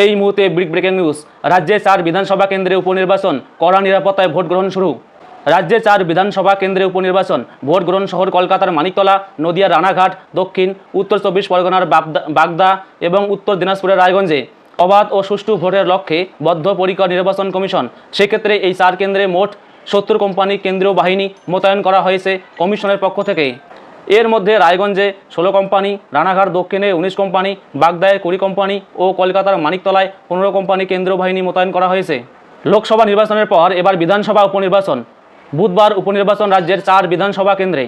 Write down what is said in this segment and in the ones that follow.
এই মুহূর্তে breaking news. রাজ্যে 4 বিধানসভা কেন্দ্রে উপনির্বাচন, কড়া নিরাপত্তায় ভোট গ্রহণ শুরু। রাজ্যে 4 বিধানসভা কেন্দ্রে উপনির্বাচন, ভোট গ্রহণ শহর কলকাতার মানিকতলা, নদিয়ার রানাঘাট, দক্ষিণ উত্তর 24 পরগনার বাগদা এবং উত্তর দিনাজপুরের রায়গঞ্জে অবাধ ও সুষ্ঠু ভোটের লক্ষ্যে বদ্ধপরিকর নির্বাচন কমিশন। সেক্ষেত্রে এই 4 কেন্দ্রে মোট 70 কোম্পানি কেন্দ্রীয় বাহিনী মোতায়েন করা হয়েছে কমিশনের পক্ষ থেকে। এর মধ্যে রায়গঞ্জে 16 কোম্পানি, রানাঘাট দক্ষিণে 19 কোম্পানি, বাগদায় 20 কোম্পানি ও কলকাতার মানিকতলায় 15 কোম্পানি কেন্দ্রীয় বাহিনী মোতায়েন করা হয়েছে। লোকসভা নির্বাচনের পর এবার বিধানসভা উপনির্বাচন। বুধবার উপনির্বাচন রাজ্যের 4 বিধানসভা কেন্দ্রে।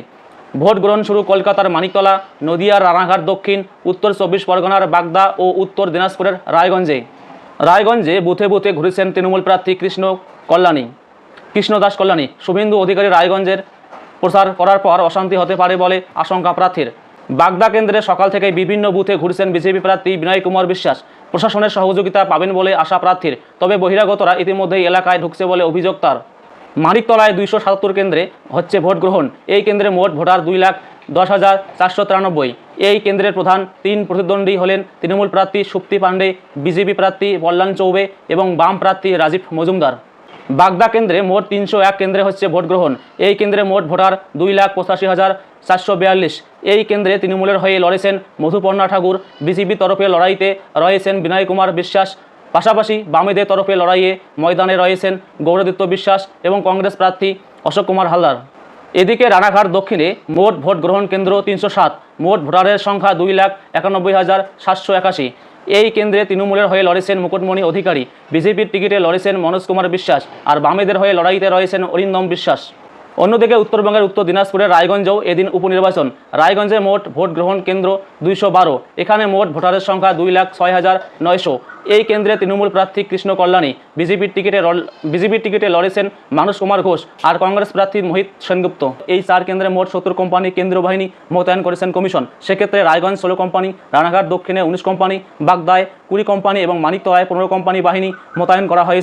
ভোট গ্রহণ শুরু কলকাতার মানিকতলা, নদিয়ার রানাঘাট দক্ষিণ, উত্তর 24 পরগনার বাগদা ও উত্তর দিনাজপুরের রায়গঞ্জে বুথে বুথে ঘুরেছেন তৃণমূল প্রার্থী কৃষ্ণদাস কল্যাণী। শুভেন্দু অধিকারী রায়গঞ্জের প্রচার করার পর অশান্তি হতে পারে বলে আশঙ্কা প্রার্থীর। বাগদা কেন্দ্রে সকাল থেকে বিভিন্ন বুথে ঘুরছেন বিজেপি প্রার্থী বিনয় কুমার বিশ্বাস। প্রশাসনের সহযোগিতা পাবেন বলে আশা প্রার্থীর, তবে বহিরাগতরা ইতিমধ্যেই এলাকায় ঢুকছে বলে অভিযোগ তার। মানিকতলায় 277 কেন্দ্রে হচ্ছে ভোট গ্রহণ। এই কেন্দ্রে মোট ভোটার 2,10,493। এই কেন্দ্রের প্রধান 3 প্রতিদ্বন্দ্বী হলেন তৃণমূল প্রার্থী সুপ্তি পাণ্ডে, বিজেপি প্রার্থী বল্লান চৌবে এবং বাম প্রার্থী রাজীব মজুমদার। বাগদা কেন্দ্রে মোট 301 কেন্দ্রে হচ্ছে ভোট গ্রহণ। এই কেন্দ্রে মোট ভোটার 2,85,442। এই কেন্দ্রে তৃণমূলের হয়ে লড়েছেন মধুপর্ণা ঠাকুর, বিজেপির তরফে লড়াইতে রয়েছেন বিনয় কুমার বিশ্বাস। পাশাপাশি বামেদের তরফে লড়াইয়ে ময়দানে রয়েছেন গৌরদত্ত বিশ্বাস এবং কংগ্রেস প্রার্থী অশোক কুমার হালদার। এদিকে রানাঘাট দক্ষিণে মোট ভোট গ্রহণ কেন্দ্র 307। মোট ভোটারের সংখ্যা 2,91,781। এই কেন্দ্রে তৃণমূলের হয়ে লড়েছেন মুকুটমণি অধিকারী, বিজেপির টিকিটে লড়েছেন মনোজ কুমার বিশ্বাস আর বামেদের হয়ে লড়াইতে রয়েছেন অরিন্দম বিশ্বাস। অন্যদিকে উত্তরবঙ্গের উত্তর দিনাজপুরের রায়গঞ্জেও এদিন উপনির্বাচন। রায়গঞ্জে মোট ভোট গ্রহণ কেন্দ্র 212। এখানে মোট ভোটারের সংখ্যা 2,06,900। এই কেন্দ্রে তৃণমূল প্রার্থী কৃষ্ণ কল্যাণী, বিজেপির টিকিটে লড়েছেন মানস কুমার ঘোষ আর কংগ্রেস প্রার্থী মোহিত সেনগুপ্ত। এই 4 কেন্দ্রে মোট 70 কোম্পানি কেন্দ্রীয় বাহিনী মোতায়েন করেছেন কমিশন। সেক্ষেত্রে রায়গঞ্জ 16 কোম্পানি, রানাঘাট দক্ষিণে 19 কোম্পানি, বাগদায় 20 কোম্পানি এবং মানিকতলায় 15 কোম্পানি বাহিনী মোতায়েন করা হয়েছে।